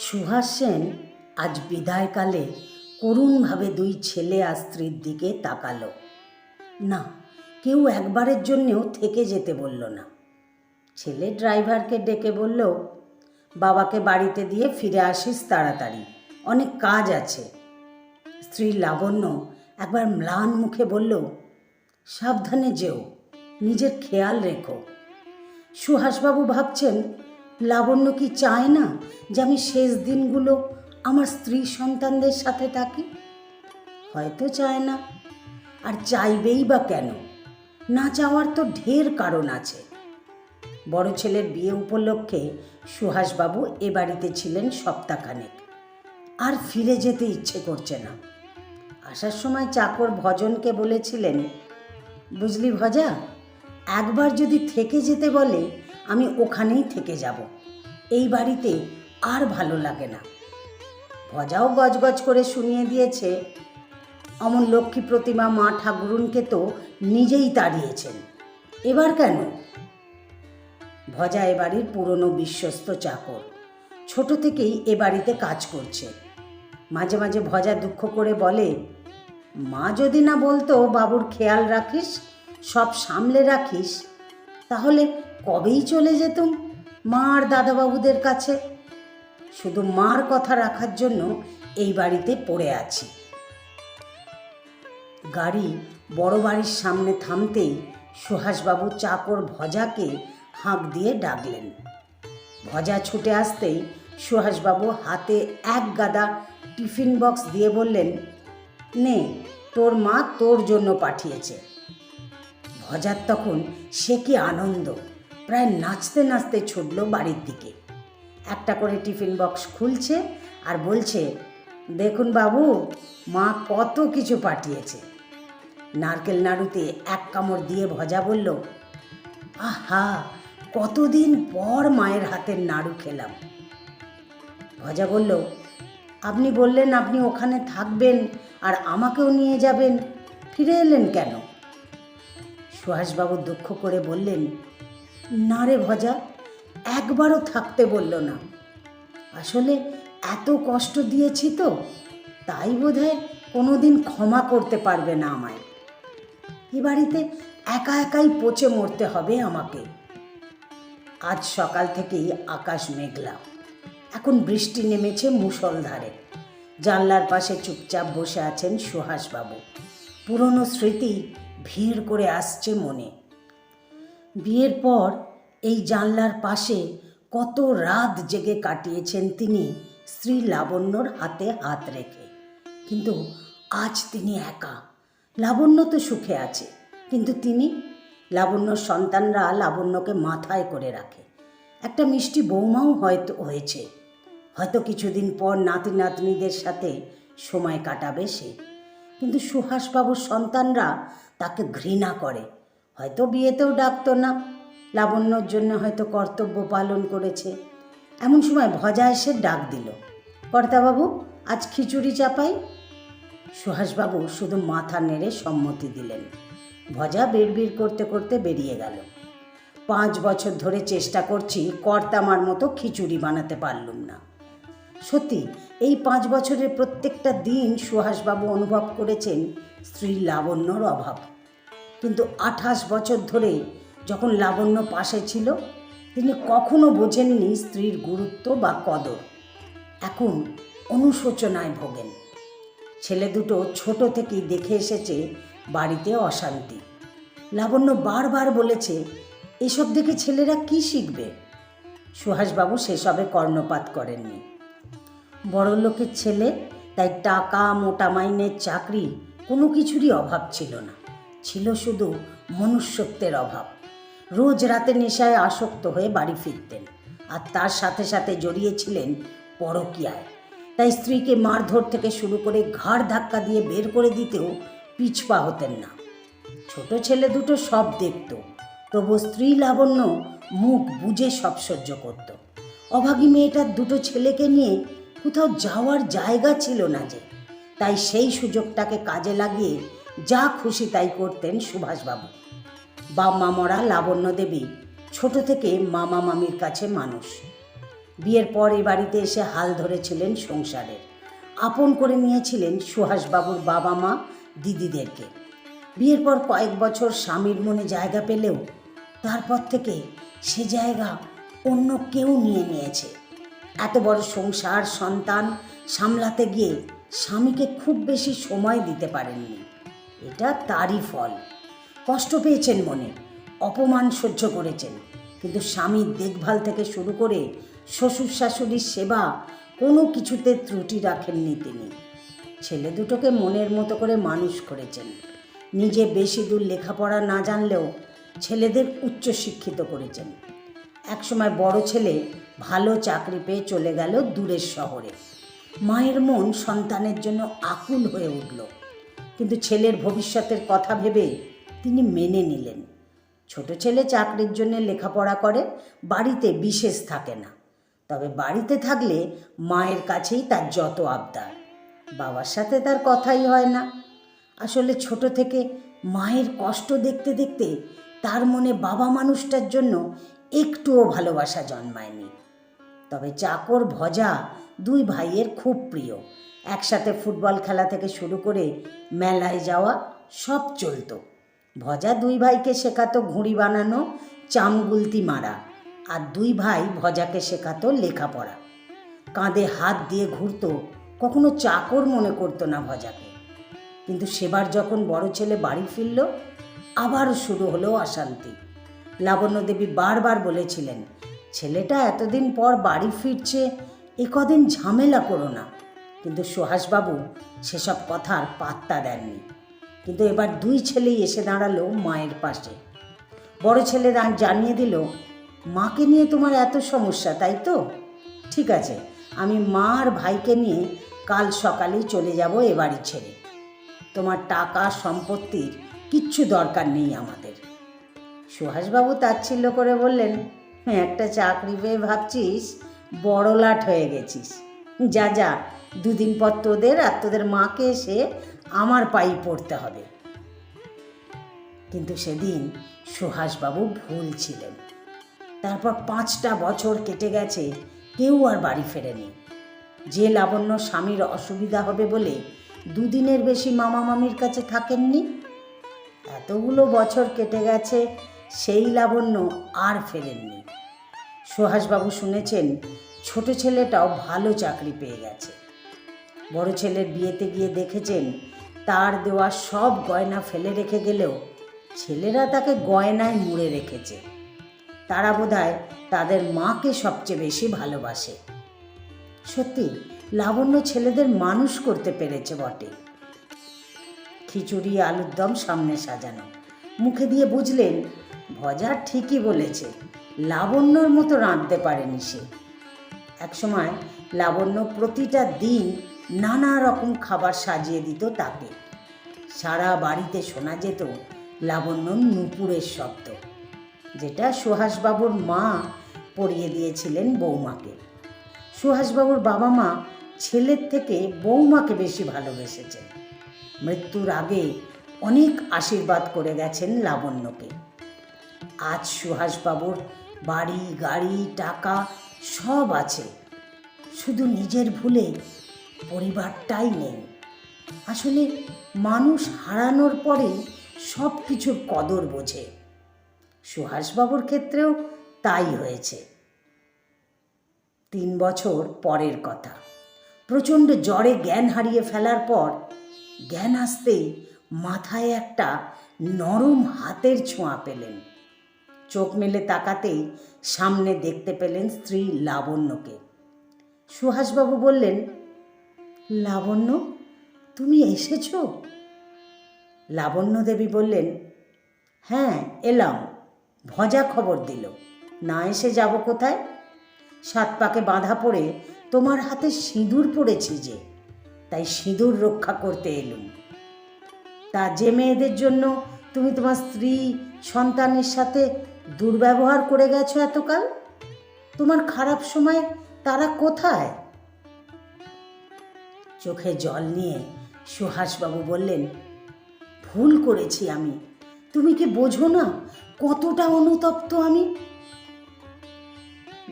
সুহাস সেন আজ বিদায়কালে করুণভাবে দুই ছেলে আর স্ত্রীর দিকে তাকালো। না, কেউ একবারের জন্যেও থেকে যেতে বলল না। ছেলে ড্রাইভারকে ডেকে বলল, বাবাকে বাড়িতে দিয়ে ফিরে আসিস তাড়াতাড়ি, অনেক কাজ আছে। স্ত্রী লাবণ্য একবার ম্লান মুখে বলল, সাবধানে যেও, নিজের খেয়াল রেখো। সুহাসবাবু ভাবছেন, লাবণ্য কি চায় না যে আমি শেষ দিনগুলো আমার স্ত্রী সন্তানদের সাথে থাকি? হয়তো চায় না, আর চাইবেই বা কেন? না চাওয়ার তো ঢের কারণ আছে। বড় ছেলের বিয়ে উপলক্ষে সুহাসবাবু এ বাড়িতে ছিলেন সপ্তাহখানেক, আর ফিরে যেতে ইচ্ছে করছে না। আসার সময় চাকর ভজনকে বলেছিলেন, বুঝলি ভজা, একবার যদি থেকে যেতে বলে আমি ওখানেই থেকে যাব, এই বাড়িতে আর ভালো লাগে না। ভজাও গজগজ করে শুনিয়ে দিয়েছে, অমন লক্ষ্মী প্রতিমা মা ঠাকুরুনকে তো নিজেই তাড়িয়েছেন, এবার কেন? ভজা এ বাড়ির পুরনো বিশ্বস্ত চাকর, ছোট থেকেই এ বাড়িতে কাজ করছে। মাঝে মাঝে ভজা দুঃখ করে বলে, মা যদি না বলতো বাবুর খেয়াল রাখিস, সব সামলে রাখিস, তাহলে কবেই চলে যেতুম মা আর দাদাবাবুদের কাছে। শুধু মার কথা রাখার জন্য এই বাড়িতে পড়ে আছি। গাড়ি বড় বাড়ির সামনে থামতেই সুহাসবাবু চাকর ভজাকে হাঁক দিয়ে ডাকলেন। ভজা ছুটে আসতেই সুহাসবাবু হাতে এক গাদা টিফিন বক্স দিয়ে বললেন, নে, তোর মা তোর জন্য পাঠিয়েছে। ভজার তখন সে কি আনন্দ, প্রায় নাচতে নাচতে ছুটল বাড়ির দিকে। একটা করে টিফিন বক্স খুলছে আর বলছে, দেখুন বাবু, মা কত কিছু পাঠিয়েছে। নারকেল নাড়ুতে এক কামড় দিয়ে ভজা বলল, আহা, কতদিন পর মায়ের হাতের নাড়ু খেলাম। ভজা বলল, আপনি বললেন আপনি ওখানে থাকবেন আর আমাকেও নিয়ে যাবেন, ফিরে এলেন কেন? সুহাসবাবু দুঃখ করে বললেন, না রে ভজা, একবারও থাকতে বলল না। আসলে এত কষ্ট দিয়েছি তো, তাই বোধহয় কোনোদিন ক্ষমা করতে পারবে না আমায়। এ বাড়িতে একা একাই পচে মরতে হবে আমাকে। আজ সকাল থেকেই আকাশ মেঘলা, এখন বৃষ্টি নেমেছে মুষলধারে। জানলার পাশে চুপচাপ বসে আছেন সুহাসবাবু। পুরনো স্মৃতি ভিড় করে আসছে মনে। বিয়ের পর এই জানলার পাশে কত রাত জেগে কাটিয়েছেন তিনি স্ত্রী লাবণ্যর হাতে হাত রেখে। কিন্তু আজ তিনি একা। লাবণ্য তো সুখে আছে, কিন্তু তিনি, লাবণ্যর সন্তানরা লাবণ্যকে মাথায় করে রাখে। একটা মিষ্টি বৌমাও হয়তো হয়েছে, হয়তো কিছুদিন পর নাতি নাতনিদের সাথে সময় কাটাবে সে। কিন্তু সুহাসবাবুর সন্তানরা তাকে ঘৃণা করে। হয়তো বিয়েতেও ডাকতো না, লাবণ্যর জন্য হয়তো কর্তব্য পালন করেছে। এমন সময় ভজা এসে ডাক দিল, কর্তাবাবু, আজ খিচুড়ি চাপাই। সুহাসবাবু শুধু মাথা নেড়ে সম্মতি দিলেন। ভজা বিড়বিড় করতে করতে বেরিয়ে গেল। 5 বছর ধরে চেষ্টা করছি, কর্তামার মতো খিচুড়ি বানাতে পারলুম না। সত্যি, এই 5 বছরের প্রত্যেকটা দিন সুহাসবাবু অনুভব করেছেন স্ত্রী লাবণ্যর অভাব। কিন্তু 28 বছর ধরে যখন লাবণ্য পাশে ছিল, তিনি কখনো বোঝেননি স্ত্রীর গুরুত্ব বা কদর। এখন অনুশোচনায় ভোগেন। ছেলে দুটো ছোট থেকেই দেখে এসেছে বাড়িতে অশান্তি। লাবণ্য বারবার বলেছে, এসব দেখে ছেলেরা কি শিখবে? সুহাসবাবু সেসবে কর্ণপাত করেননি। বড় লোকের ছেলে, তাই টাকা, মোটা মাইনের চাকরি, কোনো কিছুরই অভাব ছিল না। ছিল শুধু মনুষ্যত্বের অভাব। রোজ রাতে নেশায় আসক্ত হয়ে বাড়ি ফিরতেন, আর তার সাথে সাথে জড়িয়েছিলেন পরকীয়ায়। তাই স্ত্রীকে মারধর থেকে শুরু করে ঘাড় ধাক্কা দিয়ে বের করে দিতেও পিছপা হতেন না। ছোট ছেলে দুটো সব দেখত, তবু স্ত্রী লাবণ্য মুখ বুজে সব সহ্য করত। অভাগী মেয়েটার দুটো ছেলেকে নিয়ে কোথাও যাওয়ার জায়গা ছিল না যে, তাই সেই সুযোগটাকে কাজে লাগিয়ে যা খুশি তাই করতেন সুভাষবাবু। বাপ মা মরা লাবণ্য দেবী ছোট থেকে মামা মামির কাছে মানুষ। বিয়ের পর এ বাড়িতে এসে হাল ধরেছিলেন সংসারের। আপন করে নিয়েছিলেন সুহাসবাবুর বাবা মা দিদিদেরকে। বিয়ের পর কয়েক বছর স্বামীর মনে জায়গা পেলেও তারপর থেকে সে জায়গা অন্য কেউ নিয়ে নিয়েছে। এত বড় সংসার সন্তান সামলাতে গিয়ে স্বামীকে খুব বেশি সময় দিতে পারেননি। এটা তারই ফল। কষ্ট পেয়েছেন মনে, অপমান সহ্য করেছেন, কিন্তু স্বামীর দেখভাল থেকে শুরু করে শ্বশুর শাশুড়ির সেবা কোনো কিছুতে ত্রুটি রাখেননি তিনি। ছেলে দুটোকে মনের মতো করে মানুষ করেছেন। নিজে বেশি দূর লেখাপড়া না জানলেও ছেলেদের উচ্চশিক্ষিত করেছেন। একসময় বড় ছেলে ভালো চাকরি পেয়ে চলে গেল দূরের শহরে। মায়ের মন সন্তানের জন্য আকুল হয়ে উঠল, কিন্তু ছেলের ভবিষ্যতের কথা ভেবে তিনি মেনে নিলেন। ছোট ছেলে চাকরির জন্য লেখাপড়া করে, বাড়িতে বিশেষ থাকে না। তবে বাড়িতে থাকলে মায়ের কাছেই তার যত আবদার। বাবার সাথে তার কথাই হয় না। আসলে ছোট থেকে মায়ের কষ্ট দেখতে দেখতে তার মনে বাবা মানুষটার জন্য একটুও ভালোবাসা জন্মায়নি। তবে চাকর ভজা দুই ভাইয়ের খুব প্রিয়। একসাথে ফুটবল খেলা থেকে শুরু করে মেলায় যাওয়া সব চলত। ভজা দুই ভাইকে শেখাতো ঘুড়ি বানানো, চামগুলতি মারা, আর দুই ভাই ভজাকে শেখাতো লেখাপড়া। কাঁধে হাত দিয়ে ঘুরতো, কখনো চাকর মনে করতো না ভজাকে। কিন্তু সেবার যখন বড় ছেলে বাড়ি ফিরল, আবারও শুরু হলো অশান্তি। লাবণ্য দেবী বারবার বলেছিলেন, ছেলেটা এতদিন পর বাড়ি ফিরছে, এ কদিন ঝামেলা করো না। কিন্তু সুহাসবাবু সেসব কথার পাত্তা দেননি। কিন্তু এবার দুই ছেলেই এসে দাঁড়ালো মায়ের পাশে। বড় ছেলে জানিয়ে দিল, মাকে নিয়ে তোমার এত সমস্যা, তাই তো? ঠিক আছে, আমি মা আর ভাইকে নিয়ে কাল সকালেই চলে যাব এ বাড়ি ছেড়ে। তোমার টাকা সম্পত্তির কিচ্ছু দরকার নেই আমাদের। সুহাসবাবু তাচ্ছিল্য করে বললেন, একটা চাকরি পেয়ে ভাবছিস বড়লাট হয়ে গেছিস। যা যা, দুদিন পর তোদের আর তোদের মাকে এসে আমার পায়ে পড়তে হবে। কিন্তু সেদিন সুহাসবাবু ভুল ছিলেন। তারপর 5টা বছর কেটে গেছে, কেউ আর বাড়ি ফেরেনি। যে লাবণ্য স্বামীর অসুবিধা হবে বলে দুদিনের বেশি মামা মামির কাছে থাকেননি, এতগুলো বছর কেটে গেছে, সেই লাবণ্য আর ফেরেননি। সুহাসবাবু শুনেছেন ছোট ছেলেটাও ভালো চাকরি পেয়ে গেছে। বড় ছেলের বিয়েতে গিয়ে দেখেছেন তার দেওয়া সব গয়না ফেলে রেখে গেলেও ছেলেরা তাকে গয়নায় মুড়ে রেখেছে। তারা বোধহয় তাদের মাকে সবচেয়ে বেশি ভালোবাসে। সত্যি লাবণ্য ছেলেদের মানুষ করতে পেরেছে বটে। খিচুড়ি আলুর দম সামনে সাজানো, মুখে দিয়ে বুঝলেন ভজা ঠিকই বলেছে, লাবণ্যর মতো রাঁধতে পারেনি সে। একসময় লাবণ্য প্রতিটা দিন নানা রকম খাবার সাজিয়ে দিত তাকে। সারা বাড়িতে শোনা যেত লাবণ্যর নূপুরের শব্দ, যেটা সুহাসবাবুর মা পরিয়ে দিয়েছিলেন বৌমাকে। সুহাসবাবুর বাবা মা ছেলের থেকে বৌমাকে বেশি ভালোবেসেছেন। মৃত্যুর আগে অনেক আশীর্বাদ করে গেছেন লাবণ্যকে। আজ সুহাসবাবুর বাড়ি গাড়ি টাকা সব আছে, শুধু নিজের ভুলে পরিবারটাই নেই। আসলে মানুষ হারানোর পরে সব কিছুর কদর বোঝে। সুহাসবাবুর ক্ষেত্রেও তাই হয়েছে। 3 বছর পরের কথা, প্রচণ্ড জ্বরে জ্ঞান হারিয়ে ফেলার পর জ্ঞান আসতেই মাথায় একটা নরম হাতের ছোঁয়া পেলেন। চোখ মেলে তাকাতেই সামনে দেখতে পেলেন স্ত্রী লাবণ্যকে। সুহাসবাবু বললেন, লাবণ্য, তুমি এসেছো? লাবণ্য দেবী বললেন, হ্যাঁ এলাম, ভজা খবর দিল, না এসে যাব কোথায়? 7 পাকে বাঁধা পড়ে তোমার হাতে সিঁদুর পড়েছি যে, তাই সিঁদুর রক্ষা করতে এলুম। তা যে মেয়েদের জন্য তুমি তোমার স্ত্রী সন্তানের সাথে দুর্ব্যবহার করে গেছো এতকাল, তোমার খারাপ সময় তারা কোথায়? চোখে জল নিয়ে সুহাসবাবু বললেন, ভুল করেছি আমি, তুমি কি বোঝো না কতটা অনুতপ্ত আমি?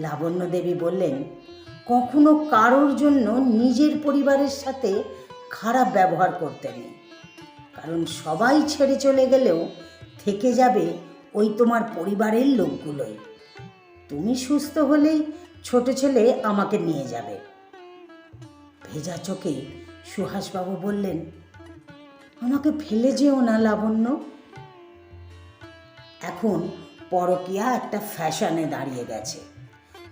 লাবণ্য দেবী বললেন, কখনো কারোর জন্য নিজের পরিবারের সাথে খারাপ ব্যবহার করতে নেই, কারণ সবাই ছেড়ে চলে গেলেও থেকে যাবে ওই তোমার পরিবারের লোকগুলোই। তুমি সুস্থ হলেই ছোট ছেলে আমাকে নিয়ে যাবে। ভেজা চোখে সুহাসবাবু বললেন, আমাকে ফেলে যেও না লাবণ্য। এখন পরকীয়া একটা ফ্যাশনে দাঁড়িয়ে গেছে।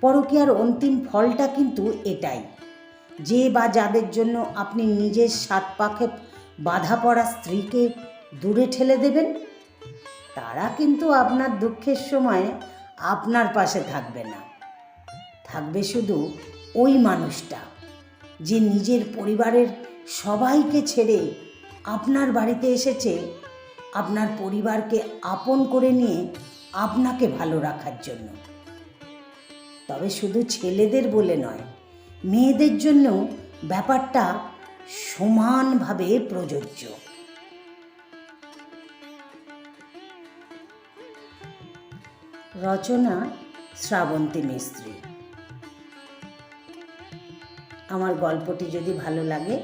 পরকীয়ার অন্তিম ফলটা কিন্তু এটাই, যে বা যাদের জন্য আপনি নিজের সাত পাকে বাধা পড়া স্ত্রীকে দূরে ঠেলে দেবেন, তারা কিন্তু আপনার দুঃখের সময় আপনার পাশে থাকবে না। থাকবে শুধু ওই মানুষটা যে নিজের পরিবারের সবাইকে ছেড়ে আপনার বাড়িতে এসেছে আপনার পরিবারকে আপন করে নিয়ে আপনাকে ভালো রাখার জন্য। তবে শুধু ছেলেদের বলে নয়, মেয়েদের জন্যও ব্যাপারটা সমানভাবে প্রযোজ্য। রচনা শ্রাবন্তী মিস্ত্রি। আমার গল্পটি যদি ভালো লাগে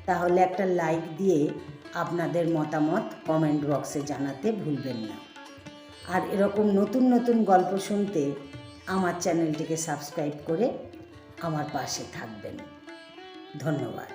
তাহলে একটা লাইক দিয়ে আপনাদের মতামত কমেন্ট বক্সে জানাতে ভুলবেন না। আর এরকম নতুন নতুন গল্প শুনতে আমার চ্যানেলটিকে সাবস্ক্রাইব করে আমার পাশে থাকবেন। ধন্যবাদ।